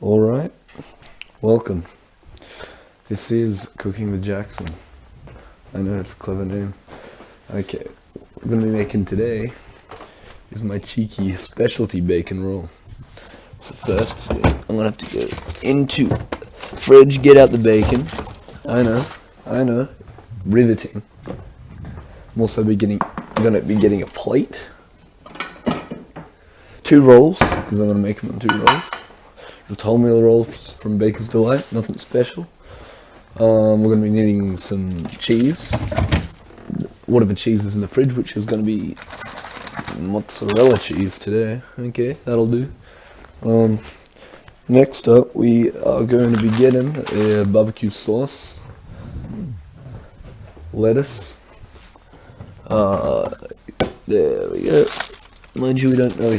Alright, welcome. This is Cooking with Jackson. I know it's a clever name. Okay, what we're going to be making today is my cheeky specialty bacon roll. So first thing, I'm going to have to go into the fridge, get out the bacon. I know, riveting. I'm also going to be getting a plate. 2 rolls, because I'm going to make them in 2 rolls. Just wholemeal rolls from Baker's Delight, nothing special. We're going to be needing some cheese. Whatever cheese is in the fridge, which is going to be mozzarella cheese today. Okay, that'll do. Next up, we are going to be getting a barbecue sauce, lettuce. There we go. Mind you, we don't know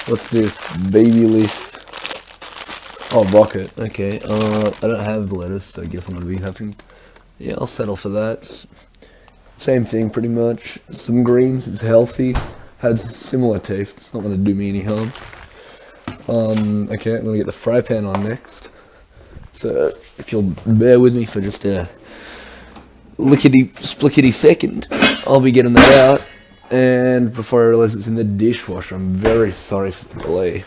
what's this, baby leaf. Oh, bucket. Okay. I don't have lettuce, so I guess I'm gonna be having. Yeah, I'll settle for that. Same thing, pretty much. Some greens. It's healthy. Has a similar taste. It's not gonna do me any harm. Okay, I'm gonna get the fry pan on next. So if you'll bear with me for just a lickety-splickety second, I'll be getting that out. And before I realize it's in the dishwasher, I'm very sorry for the delay.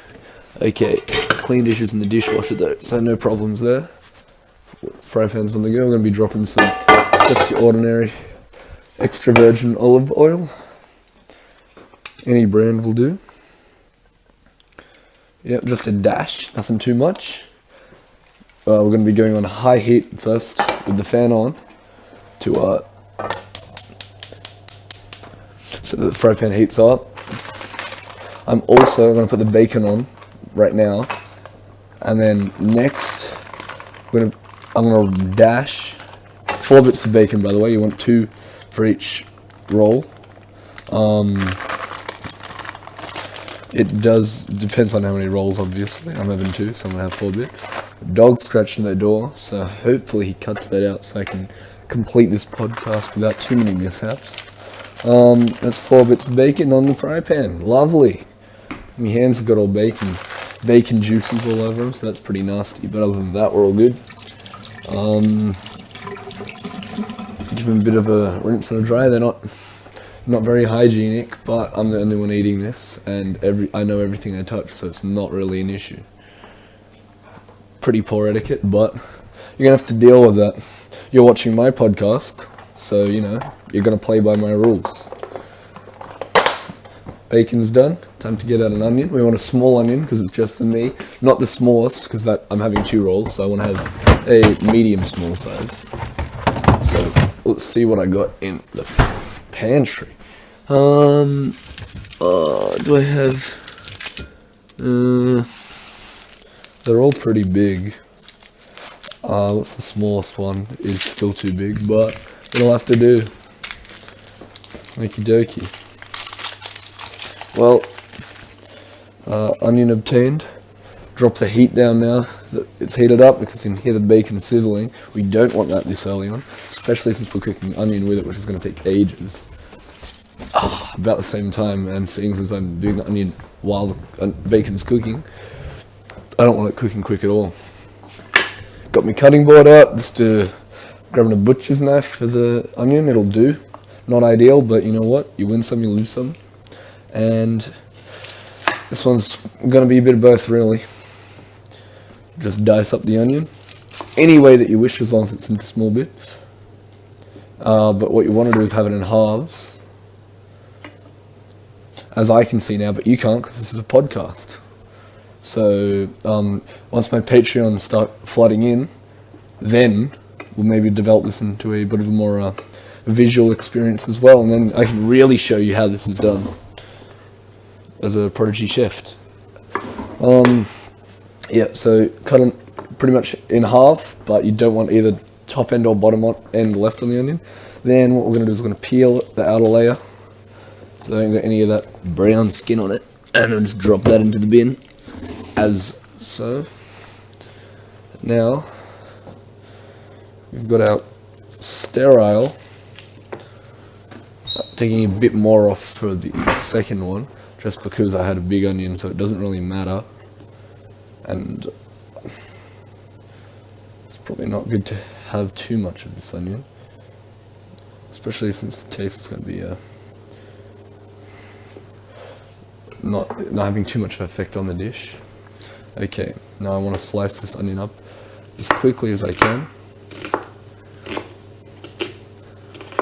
Okay, clean dishes in the dishwasher though, so no problems there. Fry pan's on the go. I'm going to be dropping some just your ordinary extra virgin olive oil. Any brand will do. Yep, just a dash, nothing too much. We're going to be going on high heat first with the fan on to so that the fry pan heats up. I'm also going to put the bacon on right now, and then next I'm gonna dash 4 bits of bacon. By the way, you want 2 for each roll. It depends on how many rolls, obviously. I'm having 2, so I'm gonna have 4 bits. Dog's scratching the door, so hopefully he cuts that out so I can complete this podcast without too many mishaps. That's 4 bits of bacon on the fry pan. Lovely. My hands have got all bacon juices all over them, so that's pretty nasty, but other than that, we're all good. Give them a bit of a rinse and a dry. They're not very hygienic, but I'm the only one eating this, and I know everything I touch, so it's not really an issue. Pretty poor etiquette, but you're gonna have to deal with that. You're watching my podcast, so you're gonna play by my rules. Bacon's done. Time to get out an onion. We want a small onion because it's just for me. Not the smallest because I'm having 2 rolls, so I want to have a medium small size. So let's see what I got in the pantry. Do I have? They're all pretty big. What's the smallest one? Is still too big, but it'll have to do. Okie dokie. Well, onion obtained. Drop the heat down now that it's heated up because you can hear the bacon sizzling. We don't want that this early on, especially since we're cooking onion with it, which is going to take ages. About the same time, and seeing as I'm doing the onion while the bacon's cooking, I don't want it cooking quick at all. Got my cutting board up, just grabbing a butcher's knife for the onion. It'll do. Not ideal, but you know what? You win some, you lose some. And this one's going to be a bit of both, really. Just dice up the onion any way that you wish, as long as it's into small bits. But what you want to do is have it in halves, as I can see now, but you can't because this is a podcast. So once my Patreon start flooding in, then we'll maybe develop this into a bit of a more visual experience as well, and then I can really show you how this is done as a prodigy chef. Yeah, so cut them pretty much in half, but you don't want either top end or bottom end left on the onion. Then what we're going to do is we're going to peel the outer layer, so I don't get any of that brown skin on it, and I'll just drop that into the bin, as so. Now, we've got our sterile, taking a bit more off for the second one, just because I had a big onion, so it doesn't really matter. and it's probably not good to have too much of this onion, especially since the taste is going to be not having too much of an effect on the dish. Okay, now I want to slice this onion up as quickly as I can.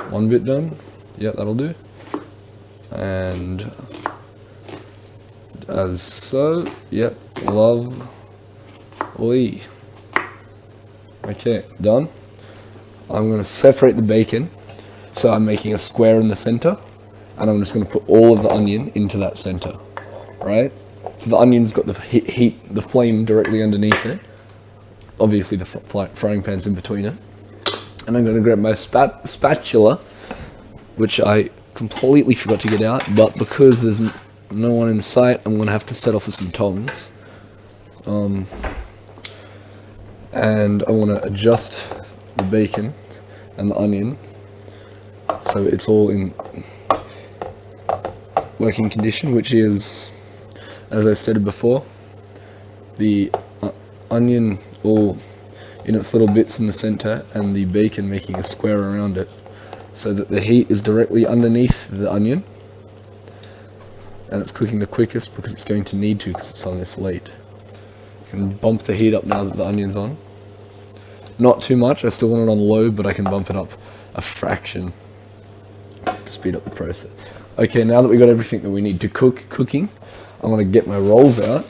One bit done. Yeah, that'll do. And as so. Yep, lovely. Okay, done. I'm going to separate the bacon. So I'm making a square in the center, and I'm just going to put all of the onion into that center, right? So the onion's got the heat, the flame directly underneath it. Obviously the frying pan's in between it. And I'm going to grab my spatula, which I completely forgot to get out, but because there's no one in sight, I'm going to have to set off with some tongs. And I want to adjust the bacon and the onion so it's all in working condition, which is, as I stated before, the onion all in its little bits in the center and the bacon making a square around it, so that the heat is directly underneath the onion and it's cooking the quickest because it's going to need to because it's on this late. You can bump the heat up now that the onion's on. Not too much, I still want it on low, but I can bump it up a fraction to speed up the process. Okay, now that we got everything that we need to cooking, I'm going to get my rolls out.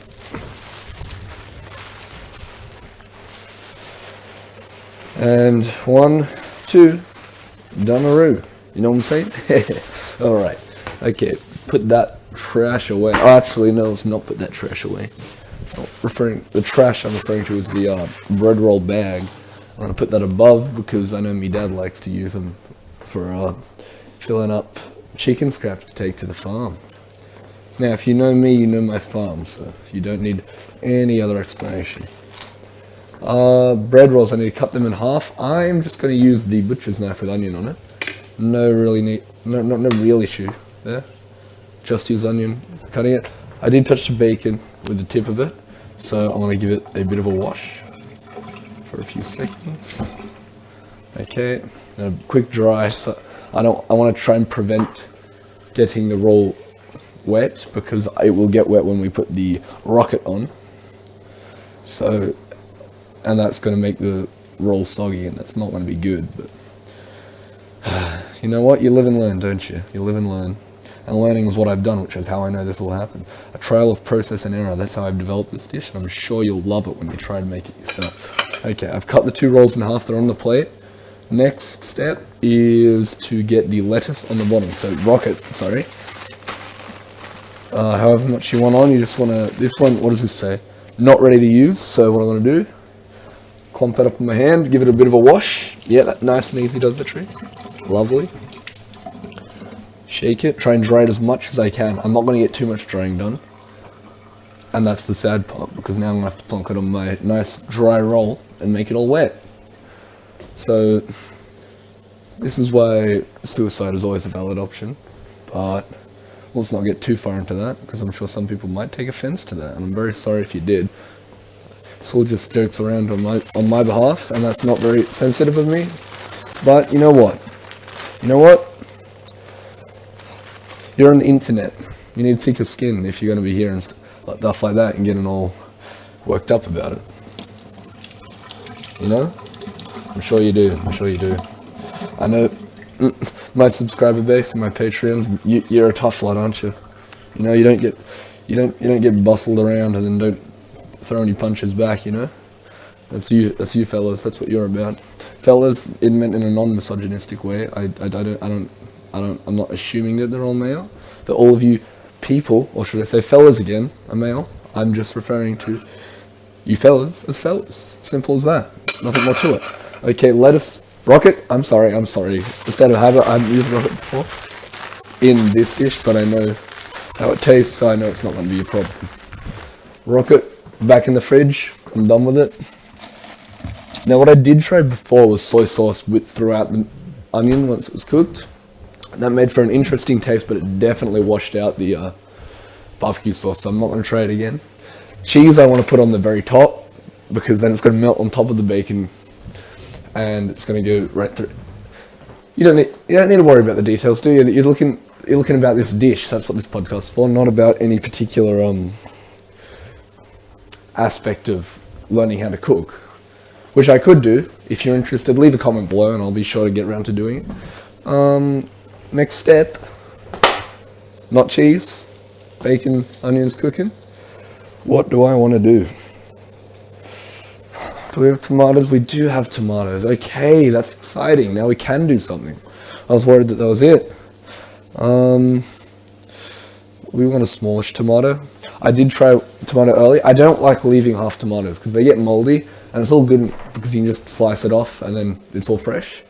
And 1, 2, Dunaroo. You know what I'm saying? Alright. Okay, put that trash away. Oh, actually, no, let's not put that trash away. The trash I'm referring to is the bread roll bag. I'm going to put that above because I know my dad likes to use them for filling up chicken scraps to take to the farm. Now, if you know me, you know my farm, so you don't need any other explanation. Bread rolls, I need to cut them in half. I'm just going to use the butcher's knife with onion on it. No real issue there. Just use onion, cutting it. I did touch the bacon with the tip of it, so I want to give it a bit of a wash for a few seconds. Okay, and a quick dry. So I want to try and prevent getting the roll wet because it will get wet when we put the rocket on. So, and that's going to make the roll soggy, and that's not going to be good. But you know what? You live and learn, don't you? You live and learn. And learning is what I've done, which is how I know this will happen. A trail of process and error. That's how I've developed this dish, and I'm sure you'll love it when you try to make it yourself. Okay, I've cut the 2 rolls in half. They're on the plate. Next step is to get the lettuce on the bottom. So rocket, sorry. However much you want on, you just want to, this one, what does this say? Not ready to use. So what I'm going to do, clump it up in my hand, give it a bit of a wash. Yeah, that nice and easy does the trick. Lovely. Shake it, try and dry it as much as I can. I'm not going to get too much drying done. And that's the sad part, because now I'm going to have to plonk it on my nice dry roll and make it all wet. So, this is why suicide is always a valid option. But let's not get too far into that, because I'm sure some people might take offense to that, and I'm very sorry if you did. It's all just jokes around on my behalf, and that's not very sensitive of me. But you know what? You know what? You're on the internet. You need thicker skin if you're going to be hearing stuff like that and getting all worked up about it. You know? I'm sure you do. I'm sure you do. I know my subscriber base and my Patreons. You're a tough lot, aren't you? You know, you don't get bustled around and then don't throw any punches back. You know? That's you. That's you, fellas. That's what you're about. Fellas, it meant in a non-misogynistic way. I'm not assuming that they're all male. That all of you people, or should I say fellas again, are male. I'm just referring to you fellas as fellas. Simple as that. Nothing more to it. Okay, lettuce. Rocket. I'm sorry. Instead of habit, I've used rocket before in this dish, but I know how it tastes, so I know it's not going to be a problem. Rocket back in the fridge. I'm done with it. Now, what I did try before was soy sauce throughout the onion once it was cooked. That made for an interesting taste, but it definitely washed out the barbecue sauce, so I'm not going to try it again. Cheese I want to put on the very top, because then it's going to melt on top of the bacon, and it's going to go right through. You don't need to worry about the details, do you? You're looking about this dish. That's what this podcast is for, not about any particular aspect of learning how to cook, which I could do. If you're interested, leave a comment below and I'll be sure to get around to doing it. Next step, not cheese, bacon, onions cooking. What do I want to do? Do we have tomatoes? We do have tomatoes. Okay, that's exciting. Now we can do something. I was worried that was it. We want a smallish tomato. I did try tomato early. I don't like leaving half tomatoes because they get moldy, and it's all good because you can just slice it off and then it's all fresh.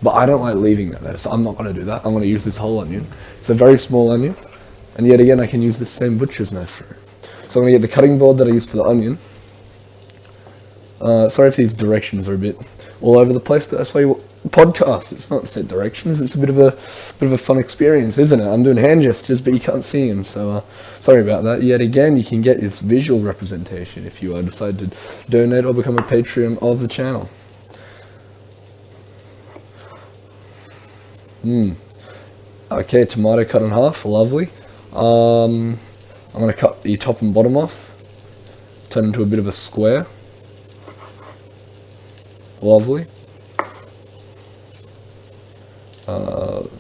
But I don't like leaving that there, so I'm not going to do that. I'm going to use this whole onion. It's a very small onion, and yet again I can use the same butcher's knife for it. So I'm going to get the cutting board that I used for the onion. Sorry if these directions are a bit all over the place, but that's why you podcast. It's not set directions. It's a bit of a fun experience, isn't it? I'm doing hand gestures, but you can't see them. So sorry about that. Yet again, you can get this visual representation if you decide to donate or become a Patreon of the channel. Okay, tomato cut in half. Lovely. I'm going to cut the top and bottom off. Turn into a bit of a square. Lovely.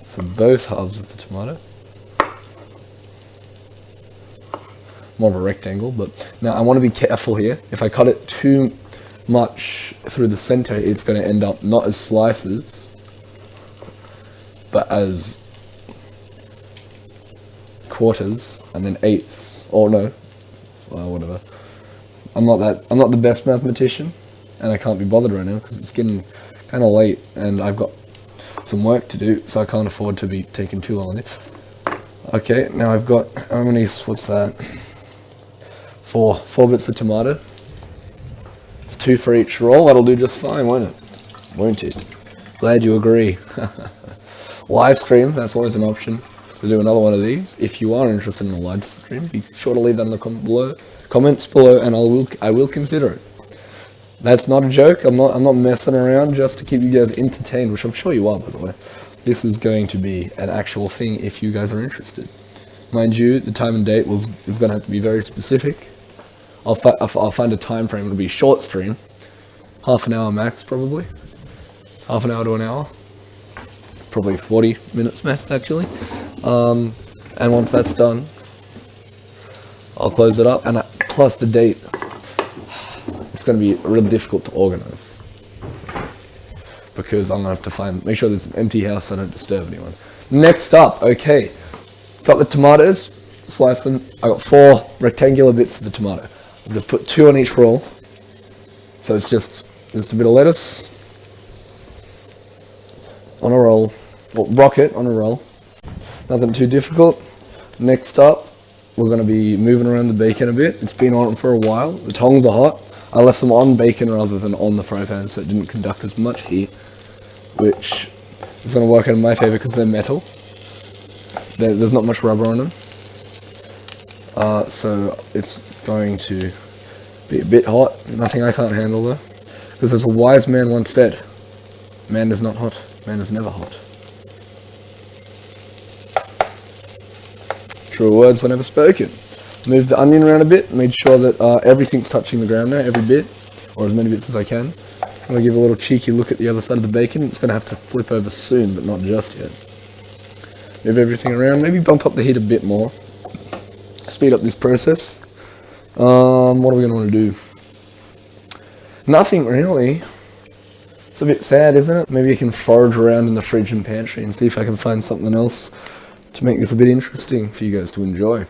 For both halves of the tomato. More of a rectangle, but now I want to be careful here. If I cut it too much through the center, it's going to end up not as slices, but as quarters and then eighths. Or no, whatever. I'm not the best mathematician, and I can't be bothered right now because it's getting kind of late and I've got some work to do, so I can't afford to be taking too long on this. Okay, now I've got, how many, what's that? Four bits of tomato. It's 2 for each roll. That'll do just fine, won't it? Won't it? Glad you agree. Live stream, that's always an option to do another one of these. If you are interested in a live stream, be sure to leave that in the comments below, and I will consider it. That's not a joke. I'm not messing around just to keep you guys entertained, which I'm sure you are, by the way. This is going to be an actual thing if you guys are interested. Mind you, the time and date is going to have to be very specific. I'll find a time frame. It'll be a short stream, half an hour max, probably. Half an hour to an hour. Probably 40 minutes max, actually. And once that's done, I'll close it up. And plus the date. It's going to be real difficult to organize because I'm going to have to make sure there's an empty house so I don't disturb anyone. Next up, okay, got the tomatoes, sliced them. I got 4 rectangular bits of the tomato. I'm going to put 2 on each roll, so it's just a bit of lettuce on a roll, well, rocket on a roll. Nothing too difficult. Next up, we're going to be moving around the bacon a bit. It's been on for a while. The tongs are hot. I left them on bacon rather than on the fry pan, so it didn't conduct as much heat, which is going to work out in my favor because they're metal. There's not much rubber on them, so it's going to be a bit hot. Nothing I can't handle though, because as a wise man once said, man is not hot, man is never hot. True words were never spoken. Move the onion around a bit, made sure that everything's touching the ground now, every bit, or as many bits as I can. I'm going to give a little cheeky look at the other side of the bacon. It's going to have to flip over soon, but not just yet. Move everything around, maybe bump up the heat a bit more. Speed up this process. What are we going to want to do? Nothing really. It's a bit sad, isn't it? Maybe I can forage around in the fridge and pantry and see if I can find something else to make this a bit interesting for you guys to enjoy.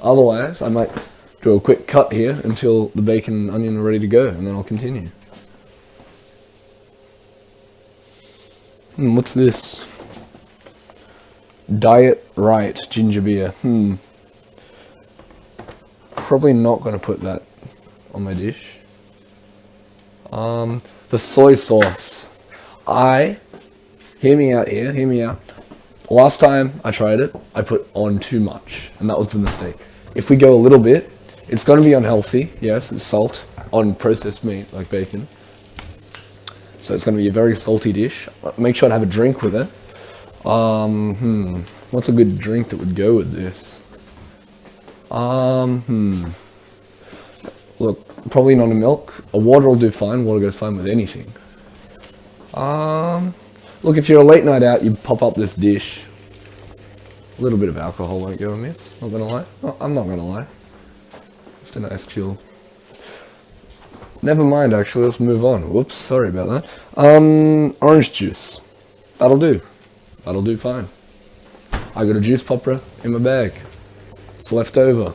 Otherwise, I might do a quick cut here until the bacon and onion are ready to go, and then I'll continue. What's this? Diet Right ginger beer. Probably not going to put that on my dish. The soy sauce. Hear me out here, hear me out. Last time I tried it, I put on too much, and that was the mistake. If we go a little bit, It's going to be unhealthy, yes, it's salt on processed meat like bacon. So it's going to be a very salty dish. Make sure to have a drink with it. What's a good drink that would go with this? Look, probably not a milk. A water will do fine. Water goes fine with anything. Look, if you're a late night out, you pop up this dish. A little bit of alcohol won't go amiss. Not gonna lie. Oh, I'm not gonna lie. Just a nice chill. Never mind, actually, let's move on. Whoops, sorry about that. Orange juice. That'll do. That'll do fine. I got a juice popper in my bag. It's left over.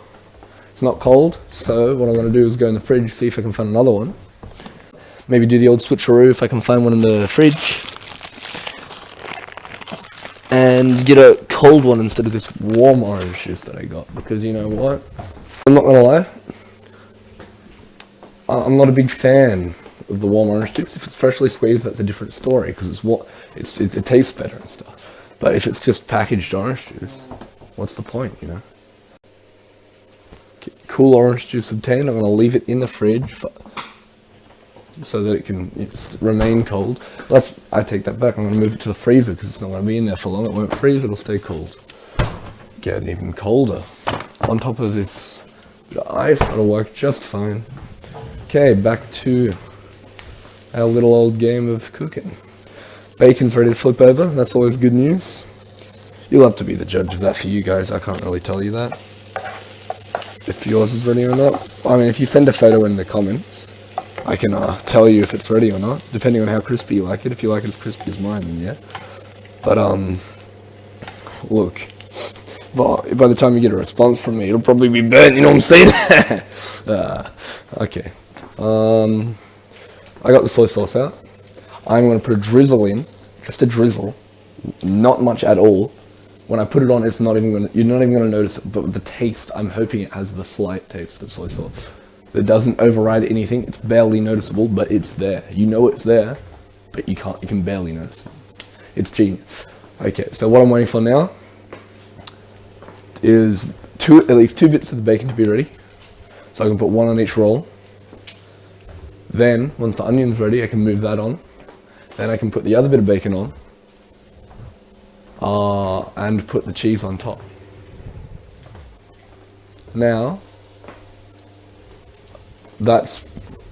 It's not cold, so what I'm going to do is go in the fridge, see if I can find another one. Maybe do the old switcheroo if I can find one in the fridge. And get a cold one instead of this warm orange juice that I got. Because you know what? I'm not going to lie. I'm not a big fan of the warm orange juice. If it's freshly squeezed, that's a different story, because it tastes better and stuff. But if it's just packaged orange juice, what's the point, you know? Cool orange juice obtained. I'm going to leave it in the fridge so that it can remain cold. I take that back. I'm going to move it to the freezer because it's not going to be in there for long. It won't freeze. It'll stay cold. Get even colder. On top of this bit of ice, that'll work just fine. Okay, back to our little old game of cooking. Bacon's ready to flip over. That's always good news. You'll have to be the judge of that for you guys. I can't really tell you that. If yours is ready or not. I mean, if you send a photo in the comments, I can tell you if it's ready or not, depending on how crispy you like it. If you like it as crispy as mine, then yeah. But, look, by the time you get a response from me, it'll probably be burnt, you know what I'm saying? Okay. I got the soy sauce out. I'm going to put a drizzle in, just a drizzle, not much at all. When I put it on, you're not even going to notice it, but with the taste, I'm hoping it has the slight taste of soy sauce. It doesn't override anything. It's barely noticeable, but it's there. You know it's there, but you can barely notice it. It's genius. Okay, so what I'm waiting for now is at least two bits of the bacon to be ready. So I can put one on each roll. Then, once the onion's ready, I can move that on. Then I can put the other bit of bacon on. And put the cheese on top. Now, that's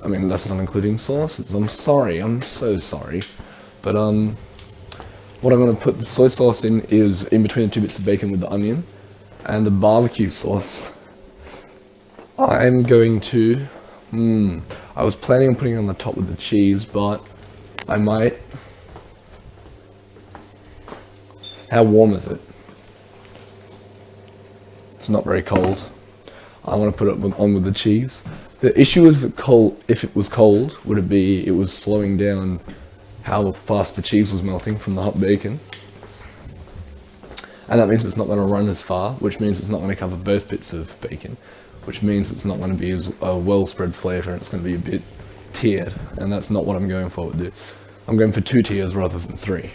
not including sauces. I'm sorry, I'm so sorry. But, what I'm going to put the soy sauce in is in between the two bits of bacon with the onion. And the barbecue sauce, I'm going to, I was planning on putting it on the top with the cheese, but I might. How warm is it? It's not very cold. I want to put it on with the cheese. The issue is that if it was cold, it was slowing down how fast the cheese was melting from the hot bacon. And that means it's not going to run as far, which means it's not going to cover both bits of bacon, which means it's not going to be as well spread flavour, and it's going to be a bit tiered, and that's not what I'm going for with this. I'm going for 2 tiers rather than 3.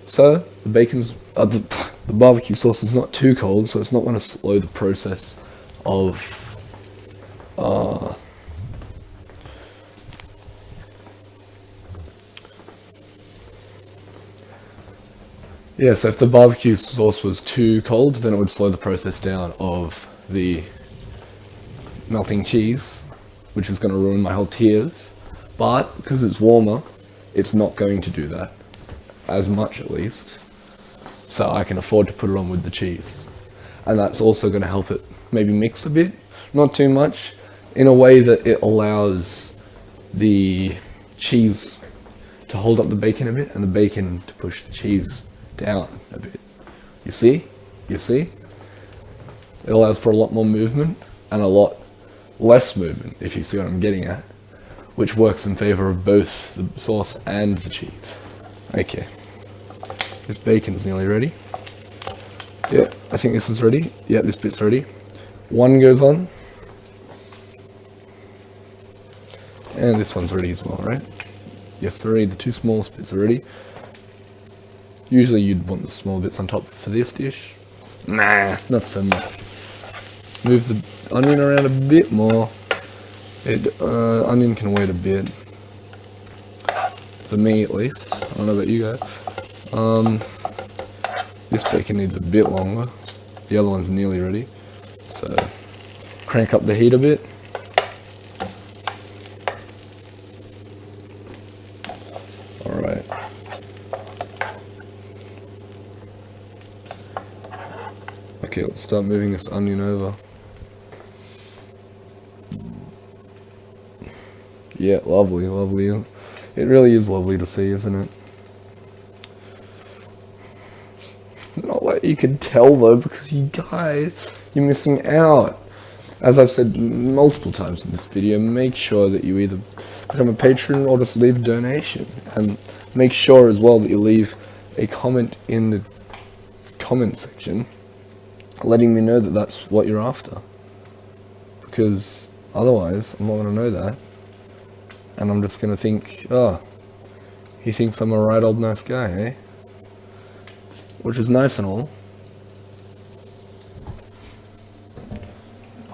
So the bacon's the barbecue sauce is not too cold, so it's not going to slow the process of yeah, so if the barbecue sauce was too cold, then it would slow the process down of the melting cheese, which is going to ruin my whole tiers. But because it's warmer, it's not going to do that, as much at least. So I can afford to put it on with the cheese. And that's also going to help it maybe mix a bit, not too much, in a way that it allows the cheese to hold up the bacon a bit, and the bacon to push the cheese down a bit. You see? It allows for a lot more movement and a lot less movement, if you see what I'm getting at, which works in favor of both the sauce and the cheese. Okay. This bacon's nearly ready. Yeah, I think this is ready. Yeah, this bit's ready. One goes on. And this one's ready as well, right? Yes, they're ready. The 2 smallest bits are ready. Usually you'd want the small bits on top for this dish, Nah, not so much. Move the onion around a bit more. Onion can wait a bit. For me, at least. I don't know about you guys. This bacon needs a bit longer. The other one's nearly ready. So, crank up the heat a bit. Alright. Okay, let's start moving this onion over. Yeah, lovely, lovely. It really is lovely to see, isn't it? Not like you can tell though, because you guys, you're missing out. As I've said multiple times in this video, make sure that you either become a patron or just leave a donation. And make sure as well that you leave a comment in the comment section letting me know that that's what you're after. Because otherwise, I'm not going to know that. And I'm just going to think, oh, he thinks I'm a right old nice guy, eh? Which is nice and all.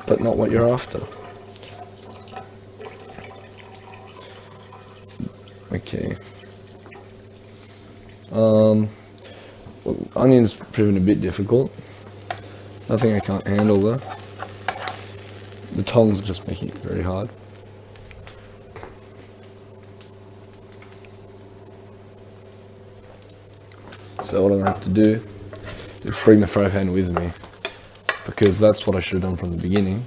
But not what you're after. Okay. Well, onion's proven a bit difficult. Nothing I can't handle though. The tongs are just making it very hard. So what I'm going to have to do is bring the fry pan with me, because that's what I should have done from the beginning.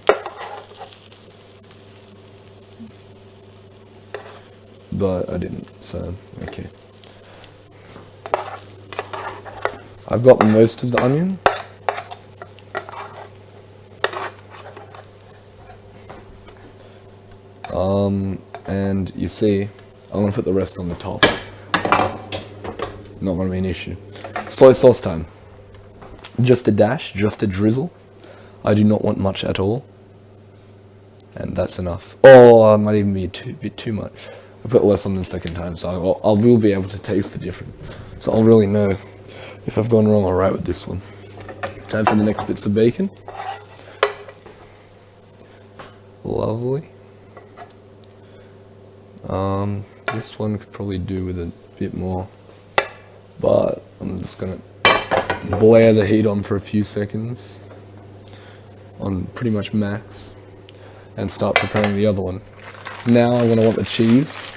But I didn't, so okay. I've got most of the onion. And you see, I'm going to put the rest on the top. Not going to be an issue. Soy sauce time. Just a dash, just a drizzle. I do not want much at all. And that's enough. Oh, it might even be a bit too much. I put less on the second time, so I will be able to taste the difference. So I'll really know if I've gone wrong or right with this one. Time for the next bits of bacon. Lovely. This one could probably do with a bit more, but I'm just gonna blare the heat on for a few seconds on pretty much max and start preparing the other one. Now I'm gonna want the cheese.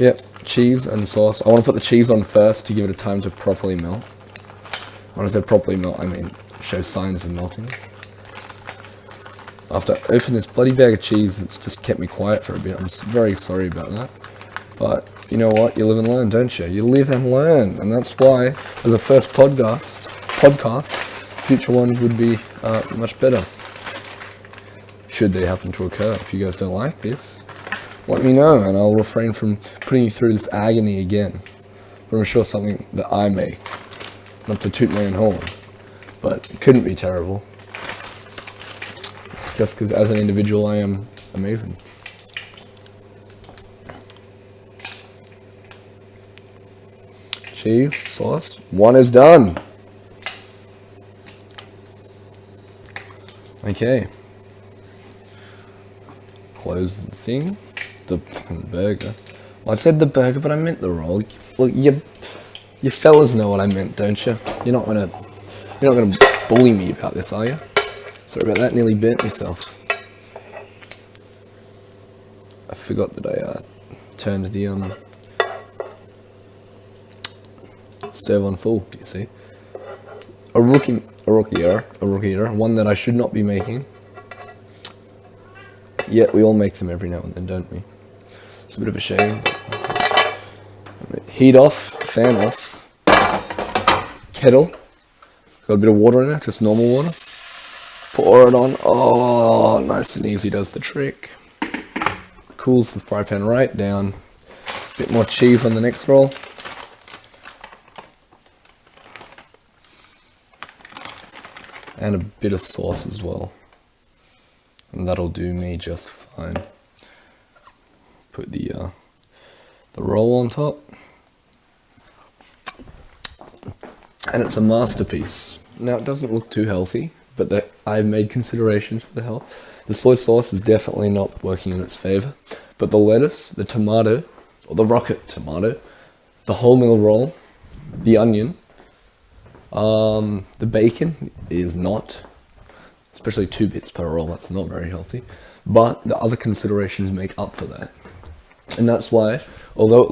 Yep, cheese and sauce. I want to put the cheese on first to give it a time to properly melt. When I say properly melt, I mean show signs of melting. After I open this bloody bag of cheese, it's just kept me quiet for a bit. I'm very sorry about that. But you know what? You live and learn, don't you? You live and learn, and that's why, as a first podcast, future ones would be much better. Should they happen to occur? If you guys don't like this, let me know, and I'll refrain from putting you through this agony again. But I'm sure something that I make, not to toot my own horn, but it couldn't be terrible. Just because as an individual I am amazing. Cheese, sauce, one is done. Okay. Close the thing. The fucking burger. Well, I said the burger, but I meant the roll. Look, you fellas know what I meant, don't you? You're not gonna bully me about this, are you? Sorry about that. Nearly burnt myself. I forgot that I turned the stove on full. You see, a rookie error. One that I should not be making. Yet we all make them every now and then, don't we? It's a bit of a shame. Heat off, fan off, kettle. Got a bit of water in it, just normal water. Pour it on. Oh, nice and easy does the trick. Cools the fry pan right down. Bit more cheese on the next roll. and a bit of sauce as well. And that'll do me just fine. Put the roll on top. And it's a masterpiece. Now it doesn't look too healthy, but I've made considerations for the health. The soy sauce is definitely not working in its favor, but the lettuce, the tomato, or the rocket tomato, the wholemeal roll, the onion, the bacon is not, especially 2 bits per roll, that's not very healthy, but the other considerations make up for that. And that's why, although it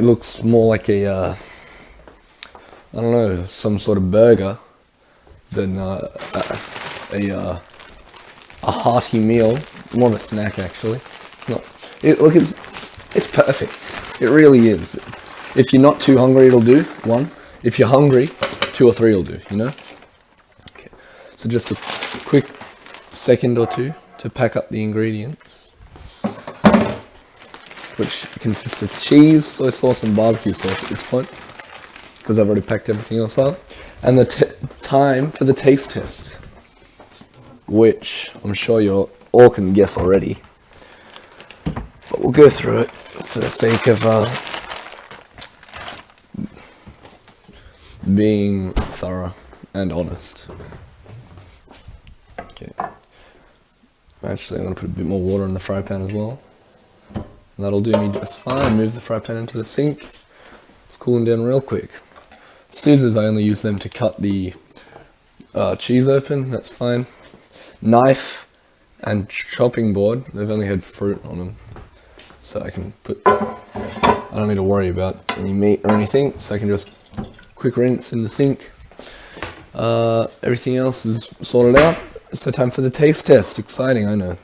looks more like a, I don't know, some sort of burger than a hearty meal, more of a snack actually. It's perfect. It really is. If you're not too hungry, it'll do, 1. If you're hungry, 2 or 3 will do, you know? Okay. So just a quick second or 2 to pack up the ingredients, which consists of cheese, soy sauce, and barbecue sauce at this point, because I've already packed everything else up. And the time for the taste test, which I'm sure you all can guess already, but we'll go through it for the sake of being thorough and honest. Okay. Actually, I'm going to put a bit more water in the fry pan as well. And that'll do me just fine. Move the fry pan into the sink. It's cooling down real quick. Scissors, I only use them to cut the cheese open. That's fine. Knife and chopping board, they've only had fruit on them. So I can I don't need to worry about any meat or anything. So I can just quick rinse in the sink. Everything else is sorted out. So time for the taste test. Exciting, I know.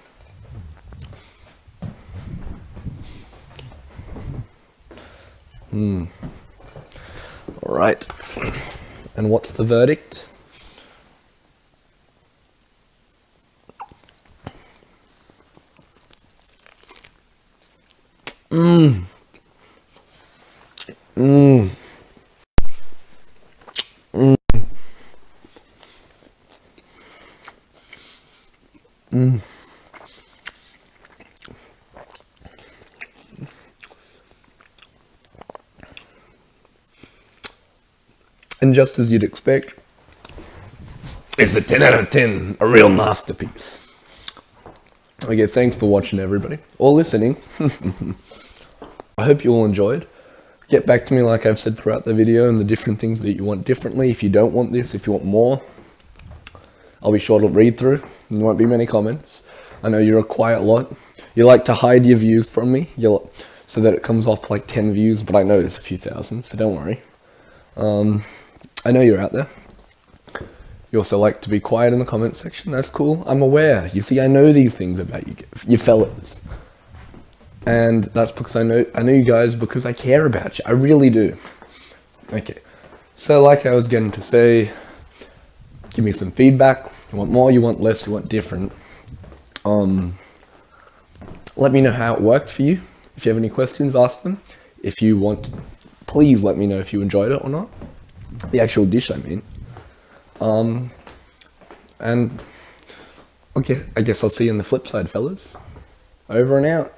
Alright. And what's the verdict? And just as you'd expect, it's a 10 out of 10, a real masterpiece. Okay, thanks for watching everybody, or listening. I hope you all enjoyed. Get back to me like I've said throughout the video and the different things that you want differently. If you don't want this, if you want more, I'll be sure to read through. There won't be many comments. I know you're a quiet lot. You like to hide your views from me so that it comes off like 10 views, but I know there's a few thousand, so don't worry. I know you're out there. You also like to be quiet in the comment section. That's cool. I'm aware. You see, I know these things about you fellas. And that's because I know you guys because I care about you. I really do. Okay. So like I was getting to say, give me some feedback. You want more, you want less, you want different. Let me know how it worked for you. If you have any questions, ask them. If you want, please let me know if you enjoyed it or not. The actual dish, I mean. And okay, I guess I'll see you on the flip side, fellas. Over and out.